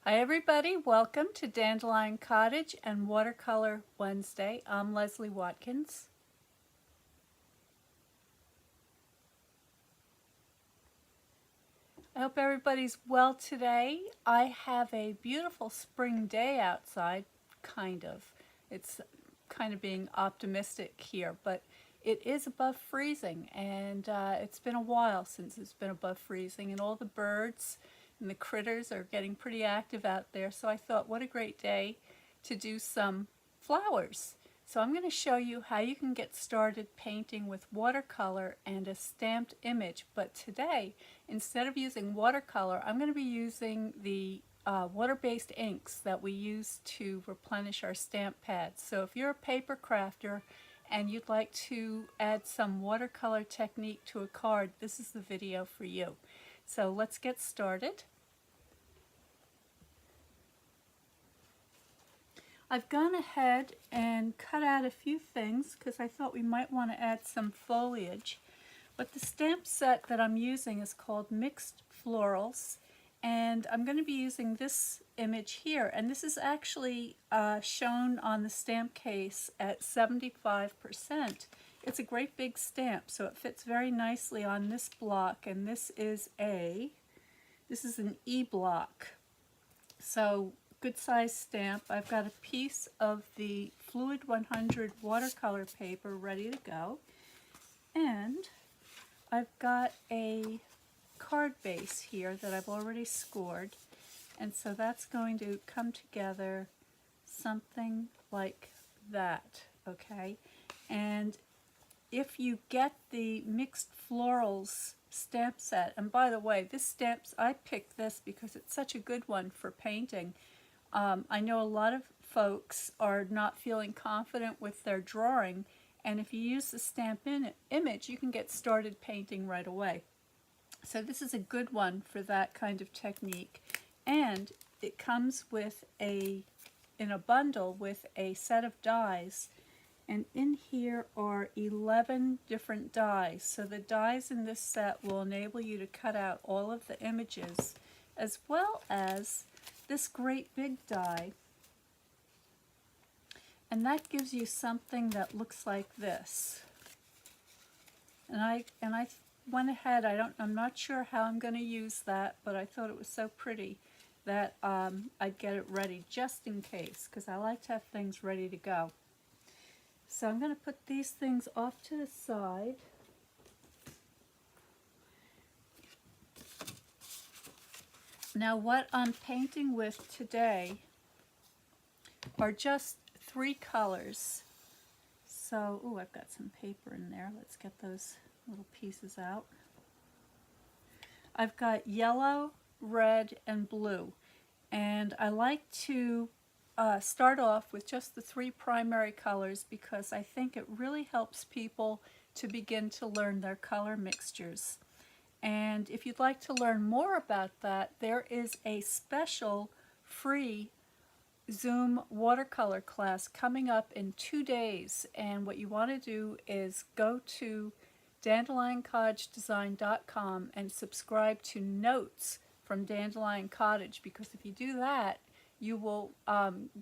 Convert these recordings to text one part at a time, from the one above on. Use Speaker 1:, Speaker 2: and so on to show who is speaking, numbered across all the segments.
Speaker 1: Hi everybody, welcome to Dandelion Cottage and Watercolor Wednesday. I'm Leslie Watkins. I hope everybody's well today. I have a beautiful spring day outside, kind of. It's kind of being optimistic here, but it is above freezing, and it's been a while since it's been above freezing, and all the birds and the critters are getting pretty active out there, so I thought what a great day to do some flowers. So I'm going to show you how you can get started painting with watercolor and a stamped image, but today instead of using watercolor I'm going to be using the water-based inks that we use to replenish our stamp pads. So if you're a paper crafter and you'd like to add some watercolor technique to a card, this is the video for you. So let's get started. I've gone ahead and cut out a few things because I thought we might want to add some foliage. But the stamp set that I'm using is called Mixed Florals, and I'm going to be using this image here. And this is actually shown on the stamp case at 75%. It's a great big stamp, so it fits very nicely on this block, and this is an E block. So good size stamp. I've got a piece of the Fluid 100 watercolor paper ready to go, and I've got a card base here that I've already scored, and so that's going to come together something like that, okay? And if you get the Mixed Florals stamp set, and by the way, I picked this because it's such a good one for painting. I know a lot of folks are not feeling confident with their drawing, and if you use the stamp image, you can get started painting right away. So this is a good one for that kind of technique, and it comes with in a bundle with a set of dies, and in here are 11 different dies. So the dies in this set will enable you to cut out all of the images, as well as this great big die, and that gives you something that looks like this. And I went ahead, I'm not sure how I'm going to use that, but I thought it was so pretty that I'd get it ready just in case, because I like to have things ready to go. So I'm going to put these things off to the side. Now what I'm painting with today are just 3 colors. So, ooh, I've got some paper in there. Let's get those little pieces out. I've got yellow, red, and blue. And I like to start off with just the 3 primary colors because I think it really helps people to begin to learn their color mixtures. And if you'd like to learn more about that, there is a special free Zoom watercolor class coming up in 2 days. And what you want to do is go to dandelioncottagedesign.com and subscribe to Notes from Dandelion Cottage, because if you do that, you will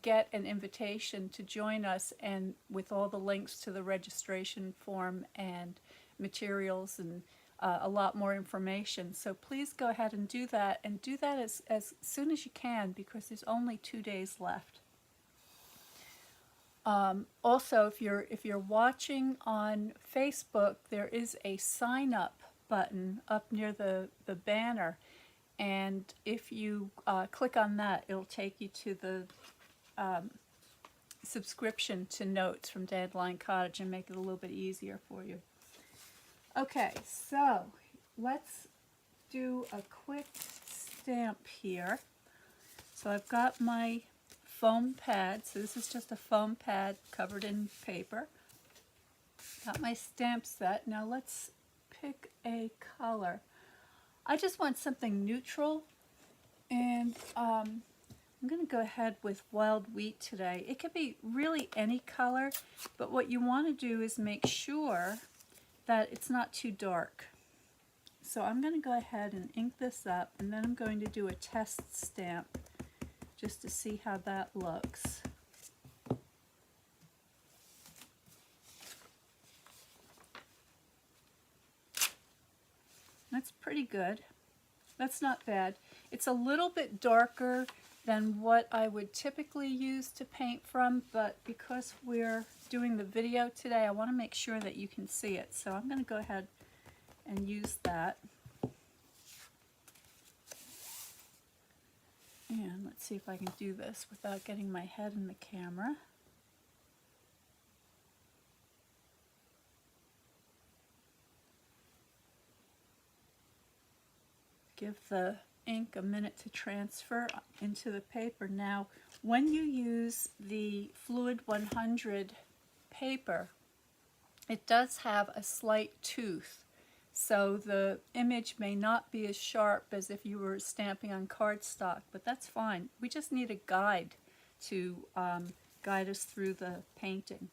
Speaker 1: get an invitation to join us, and with all the links to the registration form and materials and a lot more information. So please go ahead and do that, as soon as you can, because there's only 2 days left. Also, if you're watching on Facebook, there is a sign up button up near the banner, and if you click on that, it'll take you to the subscription to Notes from Dandelion Cottage and make it a little bit easier for you. Okay, so let's do a quick stamp here. So I've got my foam pad. So this is just a foam pad covered in paper. Got my stamp set. Now let's pick a color. I just want something neutral, and I'm going to go ahead with Wild Wheat today. It could be really any color, but what you want to do is make sure that it's not too dark. So I'm going to go ahead and ink this up, and then I'm going to do a test stamp just to see how that looks. That's pretty good. That's not bad. It's a little bit darker than what I would typically use to paint from, but because we're doing the video today, I want to make sure that you can see it. So I'm going to go ahead and use that. And let's see if I can do this without getting my head in the camera. Give the ink a minute to transfer into the paper. Now, when you use the Fluid 100 paper, it does have a slight tooth, so the image may not be as sharp as if you were stamping on cardstock, but that's fine. We just need a guide to guide us through the painting.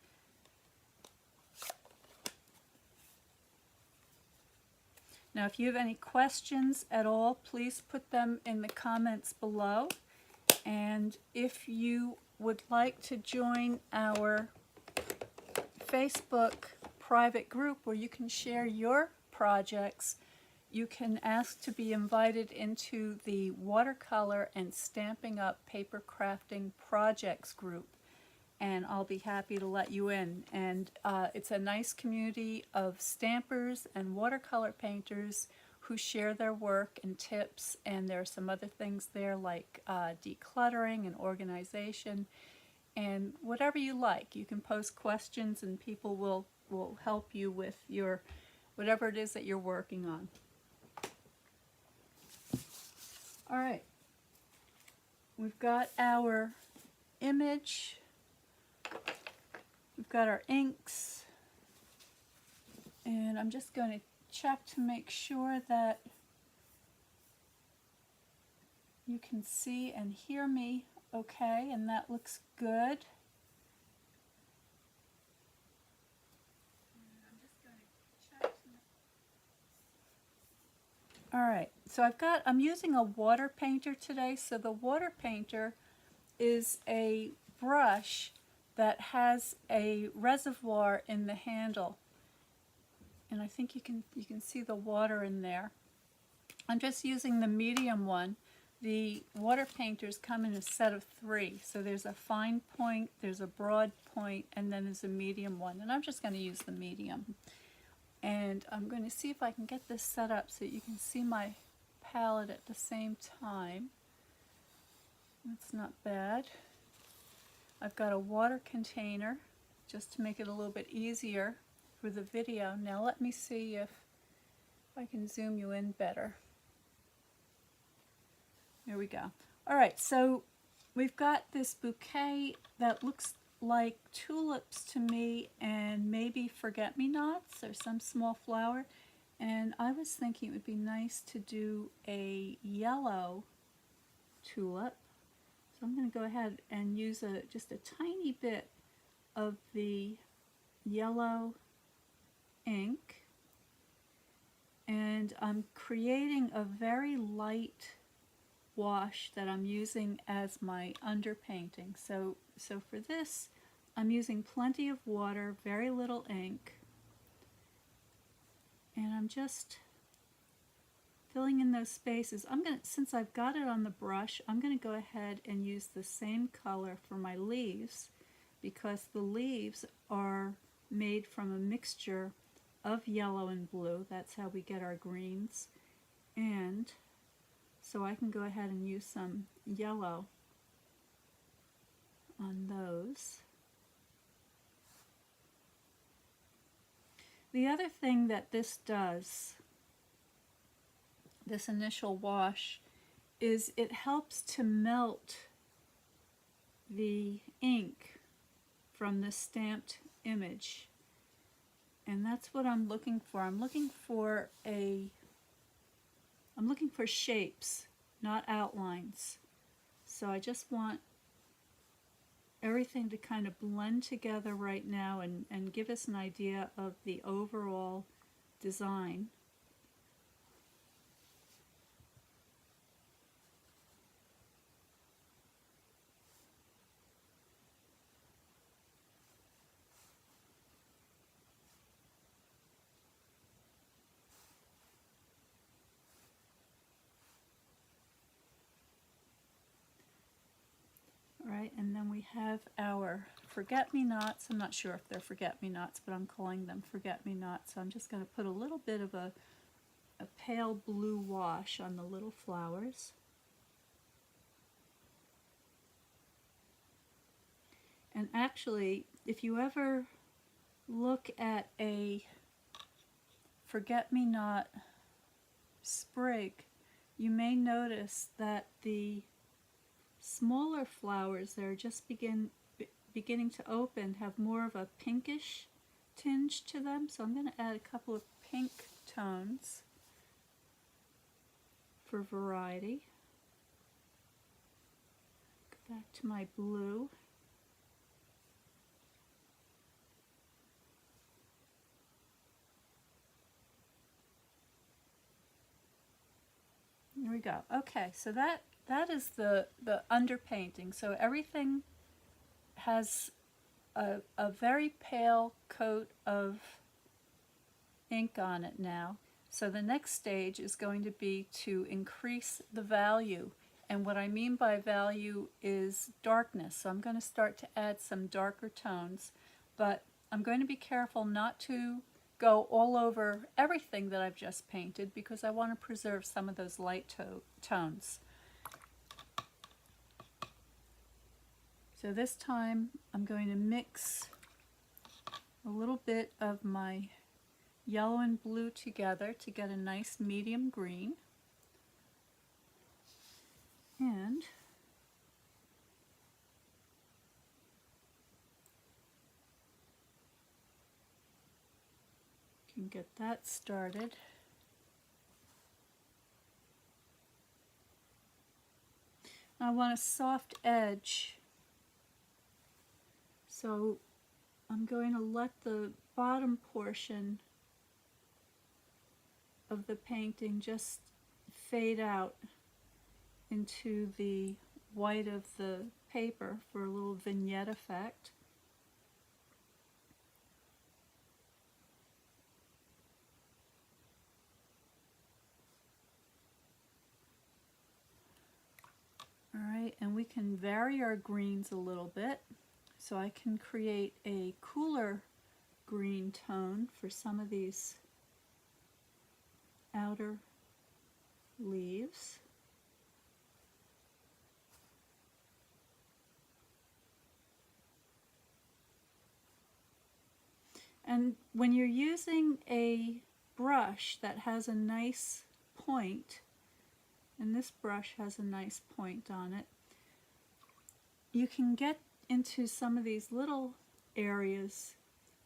Speaker 1: Now, if you have any questions at all, please put them in the comments below. And if you would like to join our Facebook private group where you can share your projects, you can ask to be invited into the Watercolor and Stamping Up Paper Crafting Projects group. And I'll be happy to let you in. And it's a nice community of stampers and watercolor painters who share their work and tips, and there are some other things there like decluttering and organization, and whatever you like. You can post questions and people will help you with your whatever it is that you're working on. All right, we've got our image. We've got our inks, and I'm just going to check to make sure that you can see and hear me okay, and that looks good. Alright, so I'm using a water painter today. So the water painter is a brush that has a reservoir in the handle, and I think you can see the water in there. I'm just using the medium one. The water painters come in a set of 3, so there's a fine point, there's a broad point, and then there's a medium one, and I'm just going to use the medium. And I'm going to see if I can get this set up so you can see my palette at the same time. That's not bad. I've got a water container just to make it a little bit easier for the video. Now let me see if I can zoom you in better. There we go. Alright, so we've got this bouquet that looks like tulips to me, and maybe forget-me-nots or some small flower. And I was thinking it would be nice to do a yellow tulip. So I'm going to go ahead and use just a tiny bit of the yellow ink, and I'm creating a very light wash that I'm using as my underpainting. So for this, I'm using plenty of water, very little ink, and I'm just filling in those spaces. Since I've got it on the brush, I'm going to go ahead and use the same color for my leaves, because the leaves are made from a mixture of yellow and blue. That's how we get our greens. And so I can go ahead and use some yellow on those. The other thing that this does, this initial wash, is it helps to melt the ink from the stamped image. And that's what I'm looking for. I'm looking for shapes, not outlines. So I just want everything to kind of blend together right now and give us an idea of the overall design. have our forget-me-nots. I'm not sure if they're forget-me-nots, but I'm calling them forget-me-nots. So I'm just going to put a little bit of a pale blue wash on the little flowers. And actually, if you ever look at a forget-me-not sprig, you may notice that the smaller flowers that are just beginning to open have more of a pinkish tinge to them. So I'm going to add a couple of pink tones for variety. Go back to my blue. There we go. Okay, so that is the underpainting. So everything has a very pale coat of ink on it now. So the next stage is going to be to increase the value. And what I mean by value is darkness. So I'm going to start to add some darker tones, but I'm going to be careful not to go all over everything that I've just painted because I want to preserve some of those light tones. So this time I'm going to mix a little bit of my yellow and blue together to get a nice medium green. And you can get that started. I want a soft edge, so I'm going to let the bottom portion of the painting just fade out into the white of the paper for a little vignette effect. Alright, and we can vary our greens a little bit. So I can create a cooler green tone for some of these outer leaves. And when you're using a brush that has a nice point, and this brush has a nice point on it, you can get into some of these little areas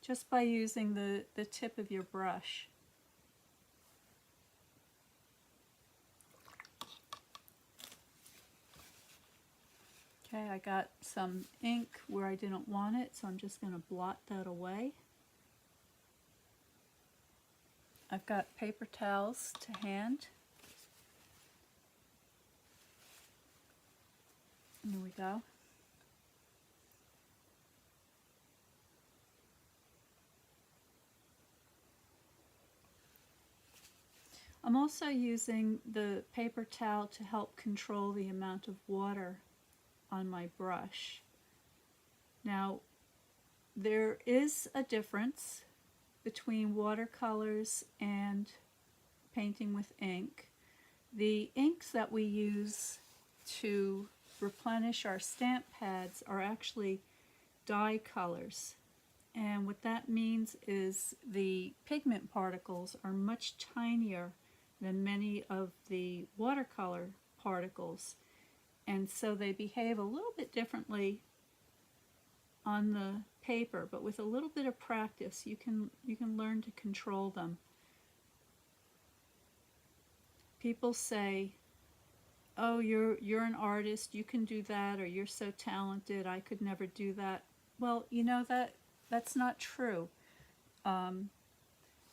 Speaker 1: just by using the tip of your brush. Okay, I got some ink where I didn't want it, so I'm just going to blot that away. I've got paper towels to hand. There we go. I'm also using the paper towel to help control the amount of water on my brush. Now, there is a difference between watercolors and painting with ink. The inks that we use to replenish our stamp pads are actually dye colors. And what that means is the pigment particles are much tinier than many of the watercolor particles. And so they behave a little bit differently on the paper, but with a little bit of practice you can learn to control them. People say, oh, you're an artist, you can do that, or you're so talented, I could never do that. Well, you know, that's not true.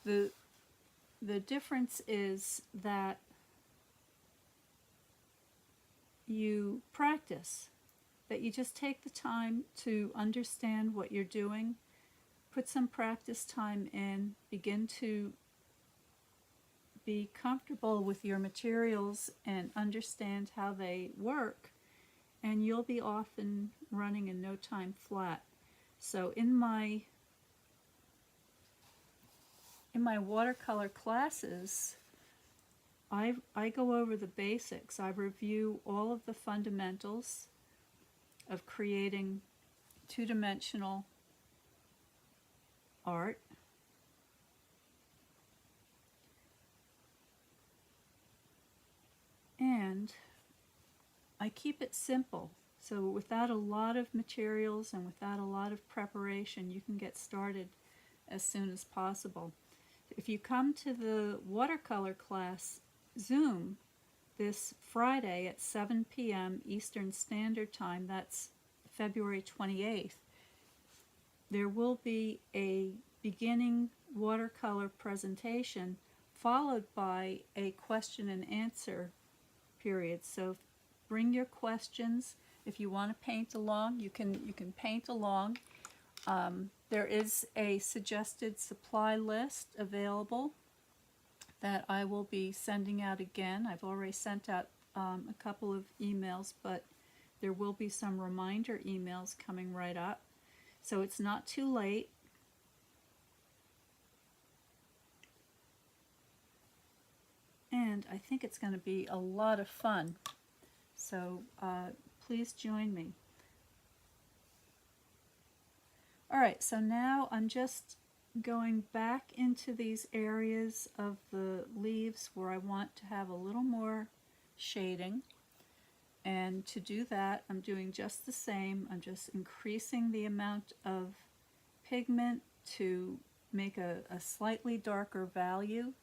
Speaker 1: The difference is that you practice, that you just take the time to understand what you're doing, put some practice time in, begin to be comfortable with your materials and understand how they work, and you'll be off and running in no time flat. So in my watercolor classes, I go over the basics. I review all of the fundamentals of creating two-dimensional art. And I keep it simple. So without a lot of materials and without a lot of preparation, you can get started as soon as possible. If you come to the watercolor class Zoom this Friday at 7 p.m. Eastern Standard Time, that's February 28th, there will be a beginning watercolor presentation followed by a question and answer period. So bring your questions. If you want to paint along, you can paint along. There is a suggested supply list available that I will be sending out again. I've already sent out a couple of emails, but there will be some reminder emails coming right up. So it's not too late. And I think it's going to be a lot of fun. So please join me. Alright, so now I'm just going back into these areas of the leaves where I want to have a little more shading. And to do that, I'm doing just the same. I'm just increasing the amount of pigment to make a slightly darker value.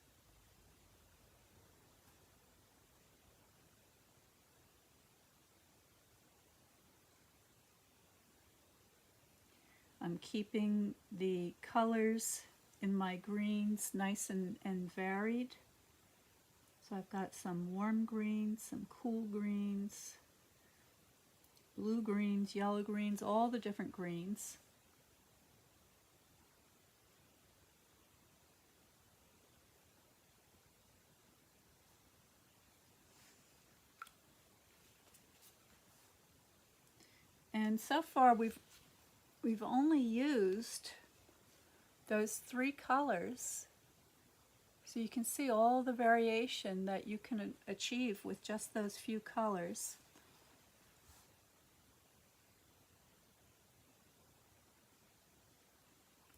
Speaker 1: I'm keeping the colors in my greens nice and varied. So I've got some warm greens, some cool greens, blue greens, yellow greens, all the different greens. And so far we've only used those three colors, so you can see all the variation that you can achieve with just those few colors.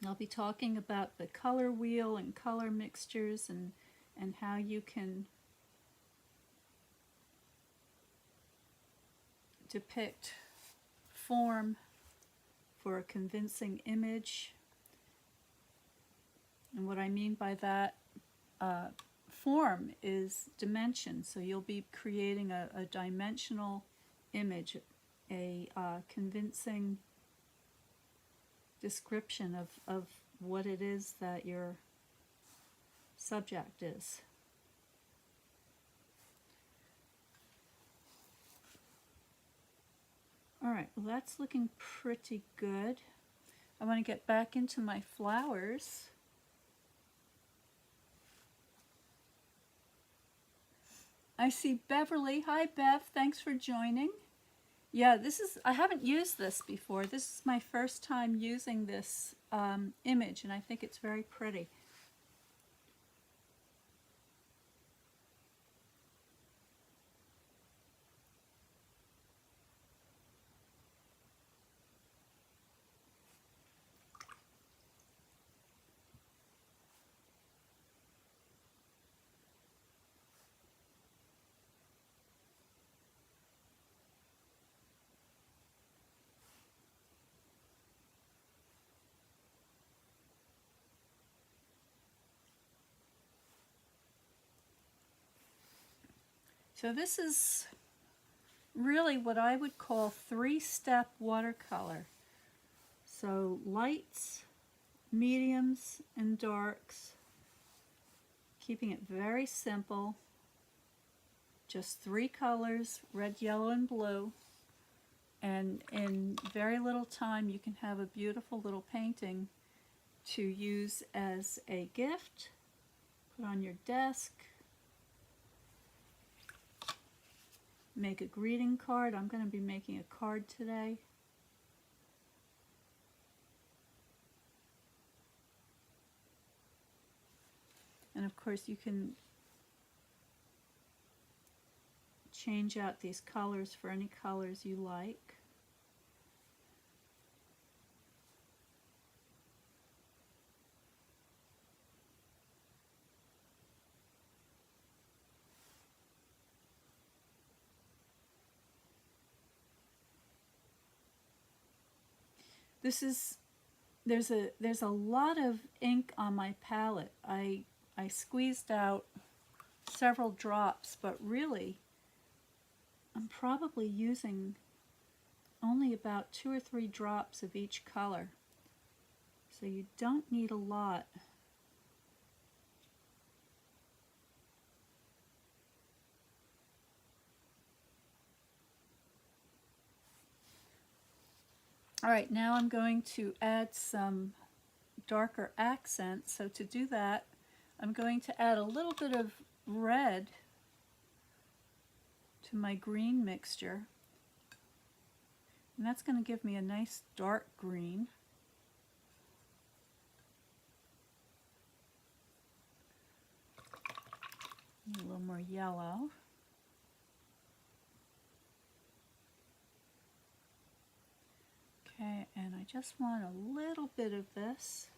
Speaker 1: I'll be talking about the color wheel and color mixtures and how you can depict form for a convincing image. And what I mean by that, form is dimension, so you'll be creating a dimensional image, a convincing description of what it is that your subject is. Alright, well that's looking pretty good. I want to get back into my flowers. I see Beverly. Hi Bev, thanks for joining. Yeah, I haven't used this before. This is my first time using this image, and I think it's very pretty. So this is really what I would call three-step watercolor. So lights, mediums, and darks. Keeping it very simple. Just three colors, red, yellow, and blue. And in very little time you can have a beautiful little painting to use as a gift, put on your desk, make a greeting card. I'm going to be making a card today. And of course you can change out these colors for any colors you like. There's a lot of ink on my palette. I squeezed out several drops, but really I'm probably using only about 2 or 3 drops of each color. So you don't need a lot. Alright, now I'm going to add some darker accents. So to do that, I'm going to add a little bit of red to my green mixture. And that's going to give me a nice dark green. A little more yellow. Okay, and I just want a little bit of this.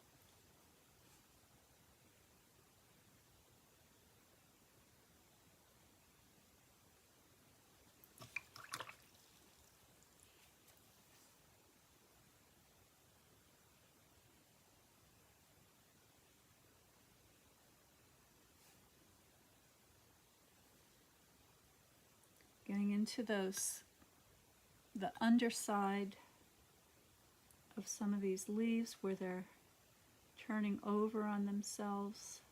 Speaker 1: Getting into the underside of some of these leaves where they're turning over on themselves.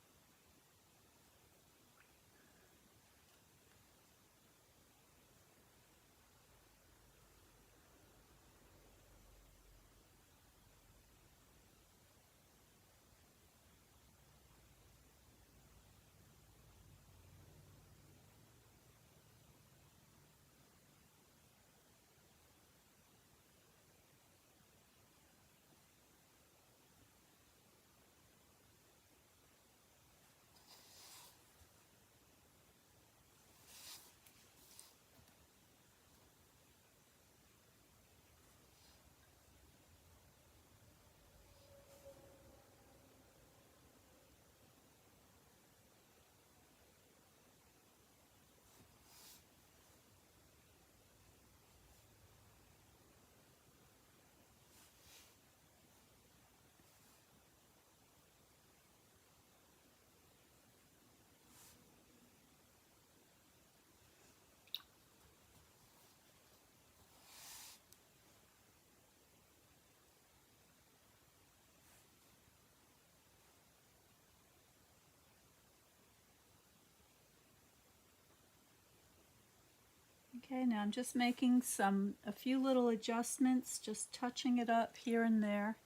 Speaker 1: Okay, now I'm just making a few little adjustments, just touching it up here and there.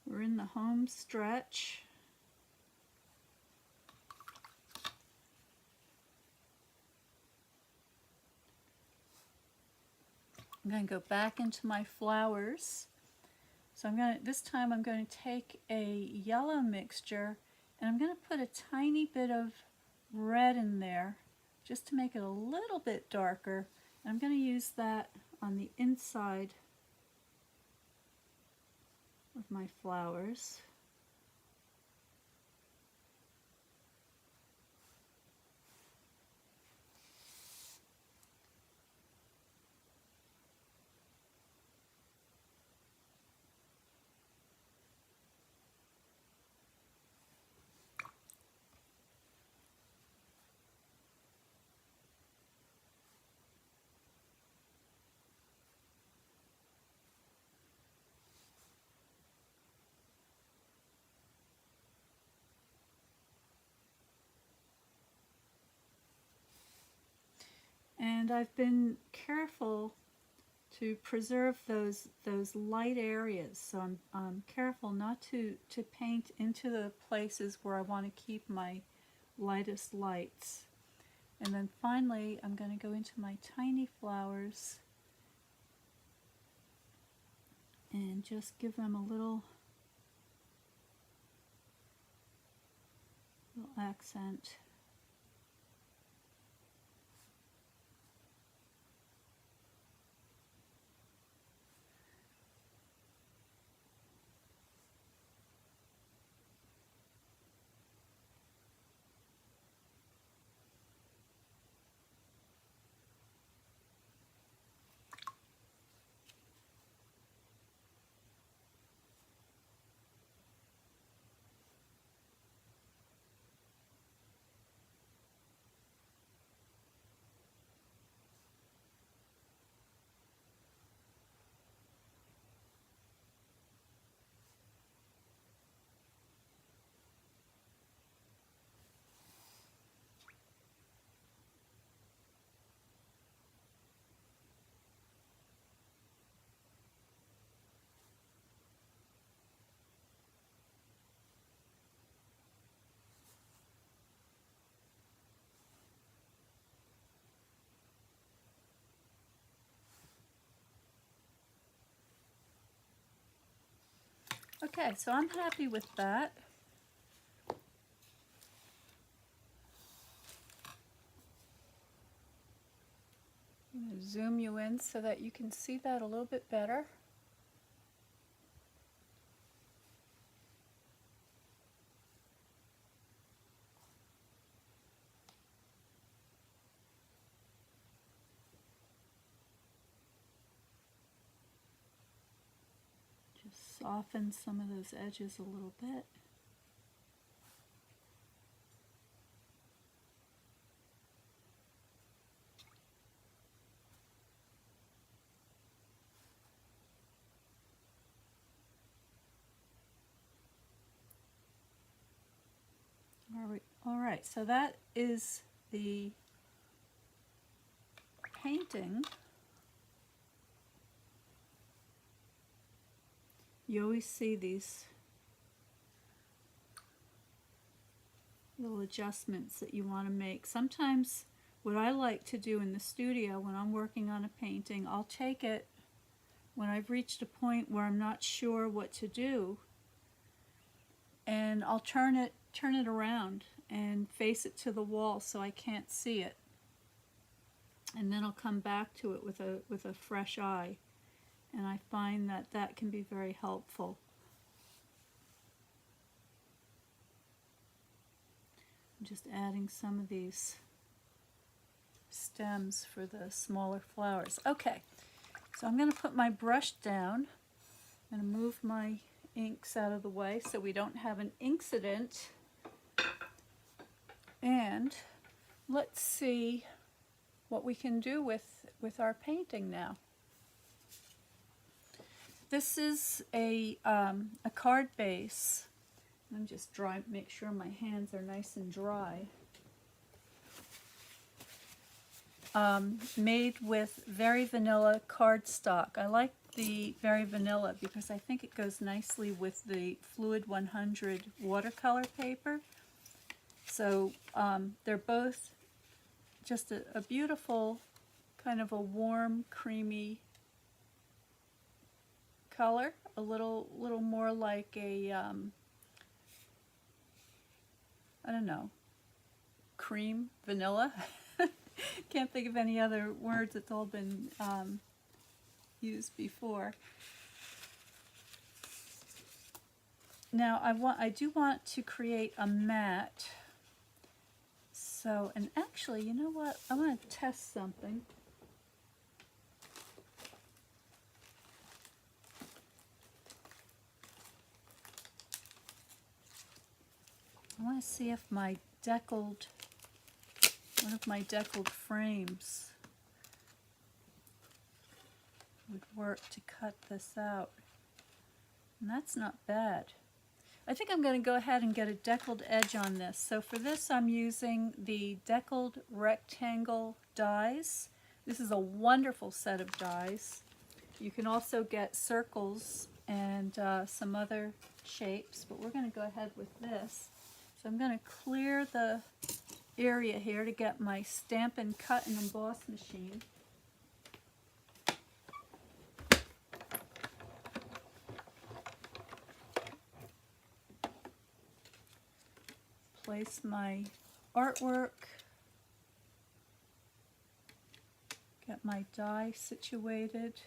Speaker 1: We're in the home stretch. I'm going to go back into my flowers. So this time I'm going to take a yellow mixture and I'm going to put a tiny bit of red in there just to make it a little bit darker. I'm going to use that on the inside of my flowers. And I've been careful to preserve those light areas, so I'm careful not to paint into the places where I want to keep my lightest lights. And then finally I'm going to go into my tiny flowers and just give them a little accent. Okay, so I'm happy with that. I'm going to zoom you in so that you can see that a little bit better. Just soften some of those edges a little bit. All right, so that is the painting. You always see these little adjustments that you want to make. Sometimes what I like to do in the studio when I'm working on a painting, I'll take it when I've reached a point where I'm not sure what to do, and I'll turn it around and face it to the wall so I can't see it. And then I'll come back to it with a fresh eye. And I find that that can be very helpful. I'm just adding some of these stems for the smaller flowers. Okay, so I'm going to put my brush down. I'm going to move my inks out of the way so we don't have an incident. And let's see what we can do with our painting now. This is a card base. I'm just make sure my hands are nice and dry. Made with Very Vanilla cardstock. I like the Very Vanilla because I think it goes nicely with the Fluid 100 watercolor paper. So they're both just a beautiful, kind of a warm, creamy color, a little more like a, I don't know, cream vanilla. Can't think of any other words. It's all been used before. Now I do want to create a mat. So, and actually, you know what? I want to test something. I want to see if my deckled, one of my deckled frames would work to cut this out. And that's not bad. I think I'm going to go ahead and get a deckled edge on this. So for this I'm using the deckled rectangle dies This is a wonderful set of dies. You can also get circles and some other shapes, but we're going to go ahead with this. So I'm going to clear the area here to get my Stamp and Cut and Emboss machine. Place my artwork. Get my die situated.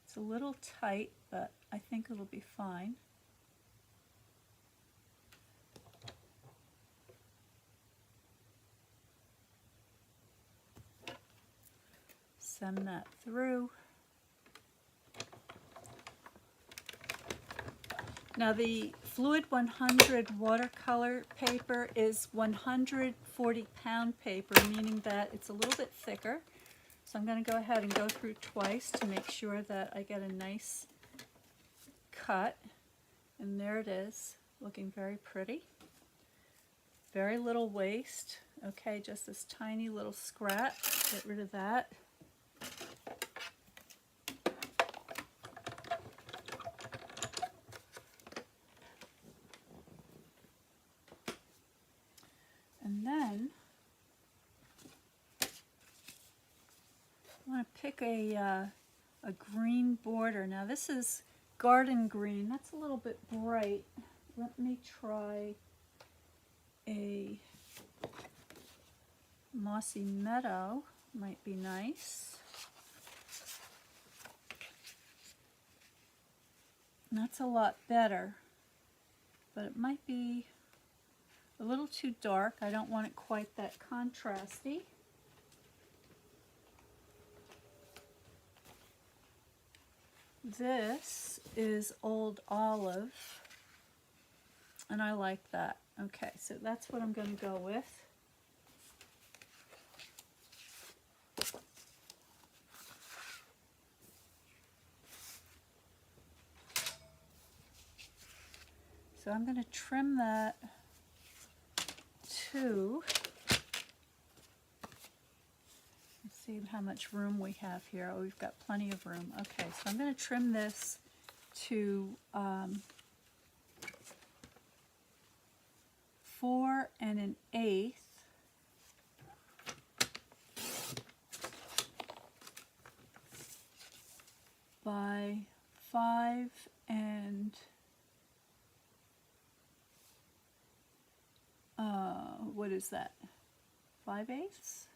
Speaker 1: It's a little tight, but I think it'll be fine. Send that through. Now the Fluid 100 watercolor paper is 140-pound paper, meaning that it's a little bit thicker. So I'm going to go ahead and go through twice to make sure that I get a nice cut. And there it is, looking very pretty. Very little waste. Okay, just this tiny little scratch. Get rid of that. And then I want to pick a green border. Now this is garden green. That's a little bit bright. Let me try a mossy meadow. Might be nice. And that's a lot better, but it might be a little too dark. I don't want it quite that contrasty. This is Old Olive, and I like that. Okay, so that's what I'm going to go with. So I'm going to trim that to, let's see how much room we have here. Oh, we've got plenty of room. Okay, so I'm going to trim this to 4 1/8 by 5 what is that? 5/8?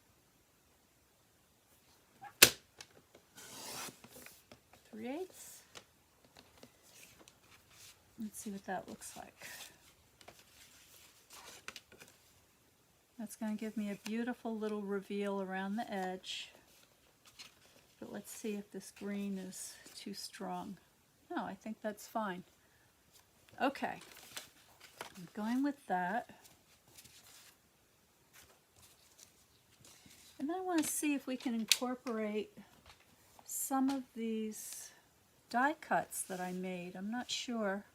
Speaker 1: 3/8? Let's see what that looks like. That's going to give me a beautiful little reveal around the edge. But let's see if this green is too strong. No, I think that's fine. Okay, I'm going with that. And then I want to see if we can incorporate some of these die cuts that I made. I'm not sure.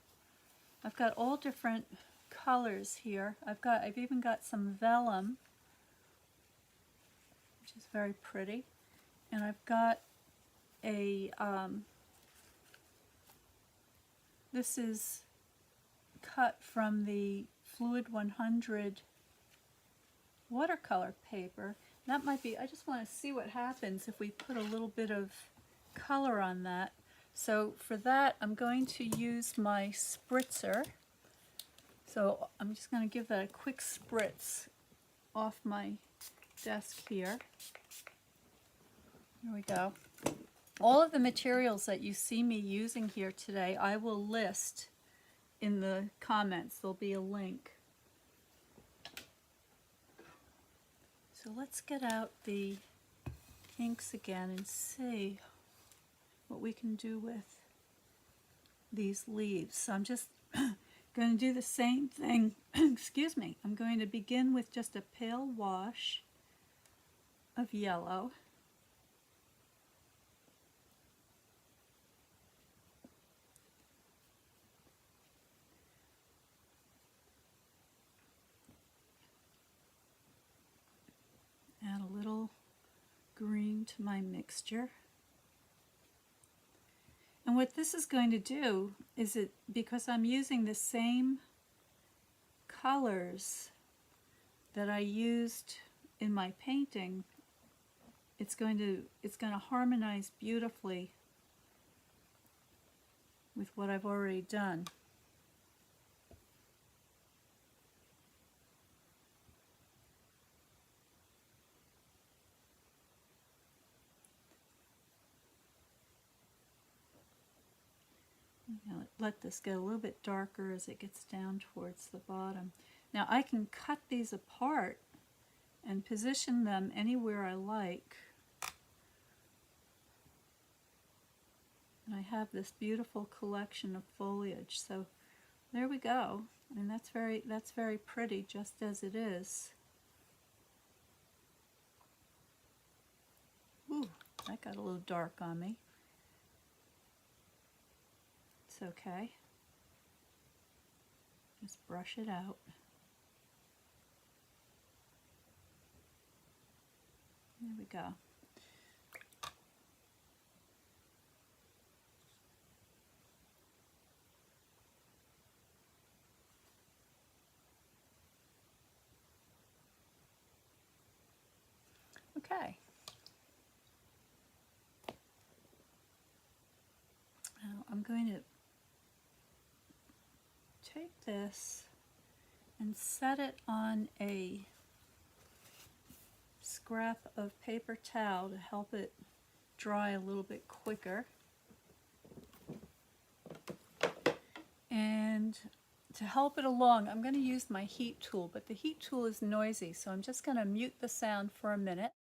Speaker 1: I've got all different colors here. I've even got some vellum, which is very pretty. And I've got a, this is cut from the Fluid 100 watercolor paper. That might be, I just want to see what happens if we put a little bit of color on that. So for that, I'm going to use my spritzer. So I'm just going to give that a quick spritz off my desk here. Here we go. All of the materials that you see me using here today, I will list in the comments. There'll be a link. So let's get out the inks again and see what we can do with these leaves. So I'm just going to do the same thing. Excuse me. I'm going to begin with just a pale wash of yellow. into my mixture. And what this is going to do is because I'm using the same colors that I used in my painting, it's going to harmonize beautifully with what I've already done. Now let this get a little bit darker as it gets down towards the bottom. Now I can cut these apart and position them anywhere I like. And I have this beautiful collection of foliage. So there we go. And that's very pretty just as it is. Ooh, that got a little dark on me. It's okay. Just brush it out. There we go. Okay. Now I'm going to take this and set it on a scrap of paper towel to help it dry a little bit quicker. And to help it along, I'm going to use my heat tool, but the heat tool is noisy, so I'm just going to mute the sound for a minute.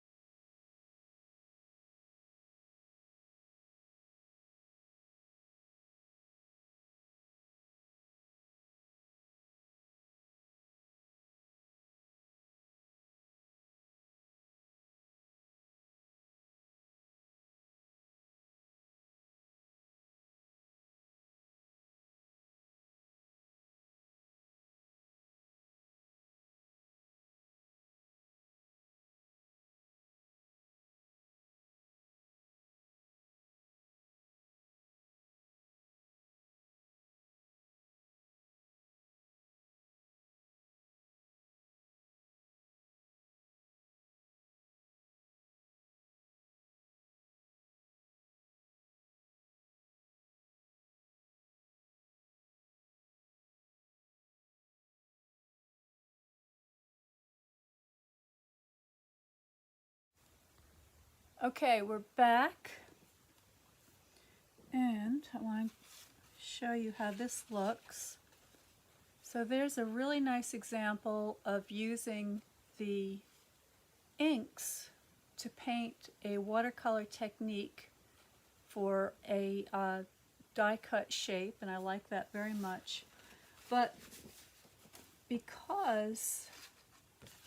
Speaker 1: Okay, we're back, and I want to show you how this looks. So there's a really nice example of using the inks to paint a watercolor technique for a die cut shape, and I like that very much. But because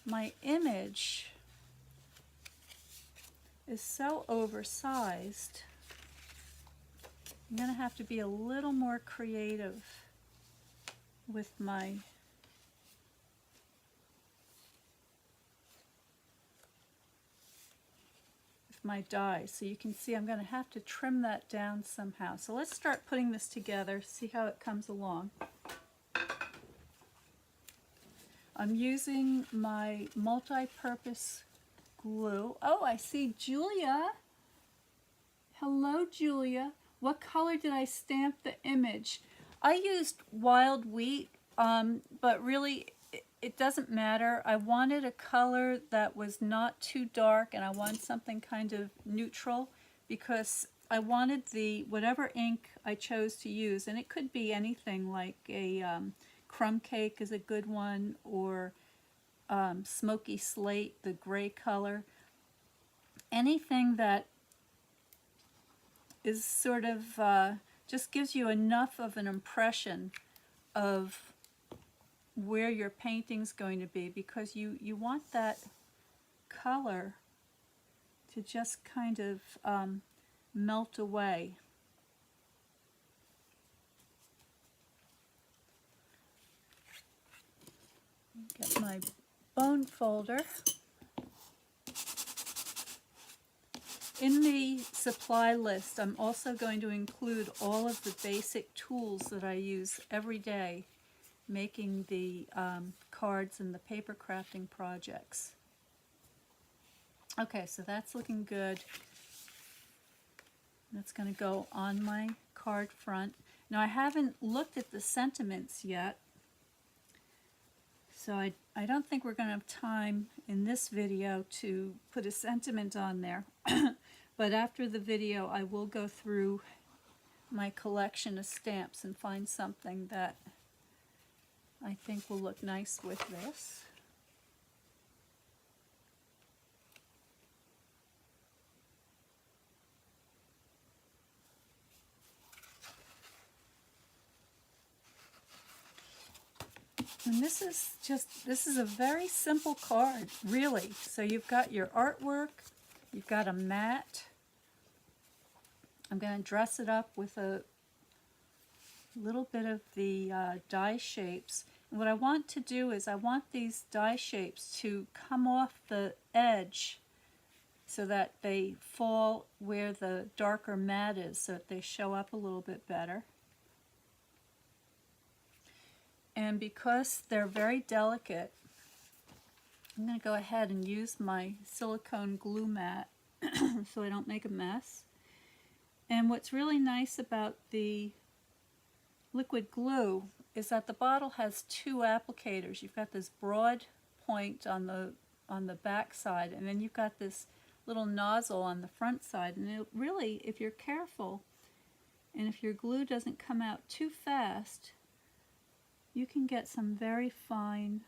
Speaker 1: my image is so oversized, I'm going to have to be a little more creative with my die. So you can see I'm going to have to trim that down somehow. So let's start putting this together, see how it comes along. I'm using my multi-purpose glue. Oh, I see Julia. Hello, Julia. What color did I stamp the image? I used wild wheat, but really it doesn't matter. I wanted a color that was not too dark, and I wanted something kind of neutral because I wanted whatever ink I chose to use, and it could be anything like a crumb cake is a good one, or smoky slate, the gray color. Anything that is sort of just gives you enough of an impression of where your painting's going to be, because you want that color to just kind of melt away. Get my bone folder. In the supply list, I'm also going to include all of the basic tools that I use every day making the cards and the paper crafting projects. Okay, so that's looking good. That's going to go on my card front. Now I haven't looked at the sentiments yet, so I don't think we're going to have time in this video to put a sentiment on there. But after the video I will go through my collection of stamps and find something that I think will look nice with this. And this is a very simple card, really. So you've got your artwork, you've got a mat. I'm going to dress it up with a little bit of the die shapes. And what I want to do is I want these die shapes to come off the edge so that they fall where the darker mat is, so that they show up a little bit better. And because they're very delicate, I'm going to go ahead and use my silicone glue mat so I don't make a mess. And what's really nice about the liquid glue is that the bottle has two applicators. You've got this broad point on the back side, and then you've got this little nozzle on the front side. And it really, if you're careful, and if your glue doesn't come out too fast, you can get some very fine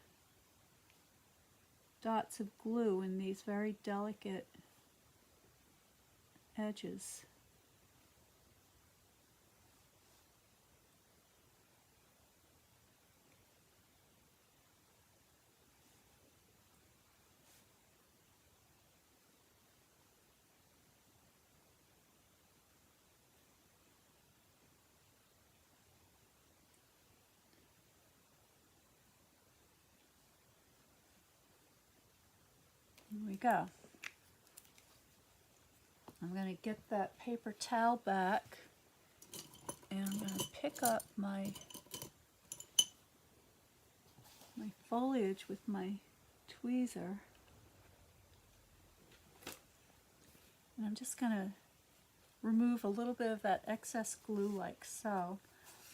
Speaker 1: dots of glue in these very delicate edges. Here we go. I'm going to get that paper towel back, and I'm going to pick up my foliage with my tweezer. And I'm just going to remove a little bit of that excess glue like so.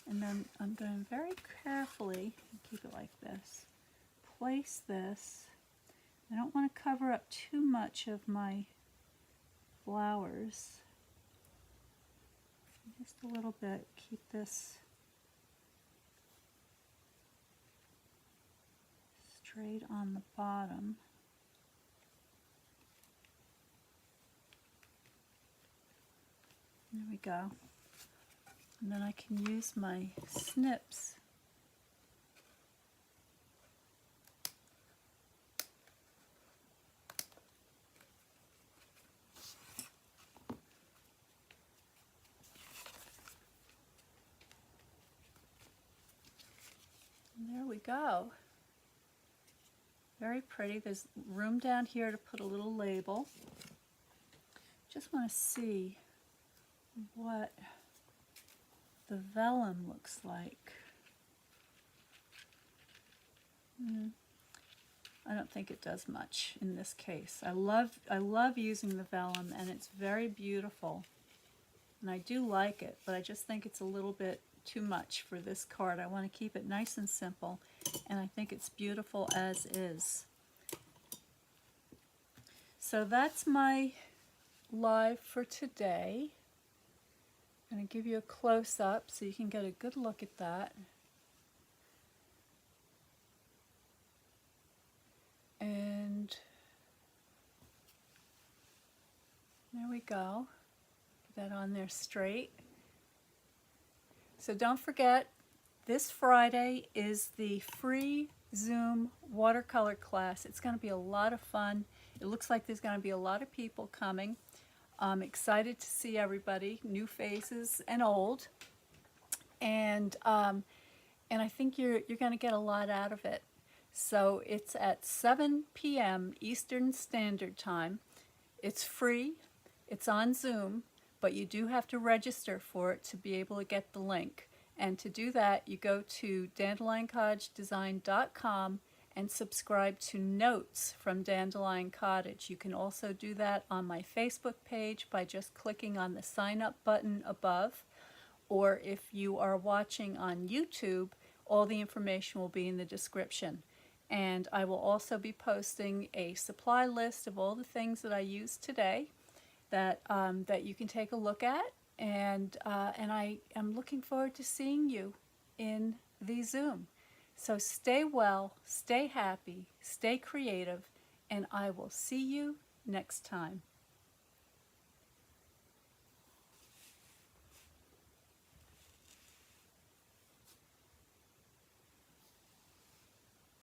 Speaker 1: And then I'm going to very carefully, keep it like this, place this. I don't want to cover up too much of my flowers. Just a little bit. Keep this straight on the bottom. There we go. And then I can use my snips There we go. Very pretty. There's room down here to put a little label. Just want to see what the vellum looks like. I don't think it does much in this case. I love using the vellum, and it's very beautiful. And I do like it, but I just think it's a little bit too much for this card. I want to keep it nice and simple, and I think it's beautiful as is. So that's my live for today. I'm going to give you a close-up so you can get a good look at that. And there we go. Put that on there straight. So don't forget, this Friday is the free Zoom watercolor class. It's going to be a lot of fun. It looks like there's going to be a lot of people coming. I'm excited to see everybody, new faces and old. And I think you're going to get a lot out of it. So it's at 7 p.m. Eastern Standard Time. It's free. It's on Zoom, but you do have to register for it to be able to get the link. And to do that, you go to dandelioncottagedesign.com and subscribe to Notes from Dandelion Cottage. You can also do that on my Facebook page by just clicking on the sign up button above. Or if you are watching on YouTube, all the information will be in the description. And I will also be posting a supply list of all the things that I used today that you can take a look at. And I am looking forward to seeing you in the Zoom. So stay well, stay happy, stay creative, and I will see you next time.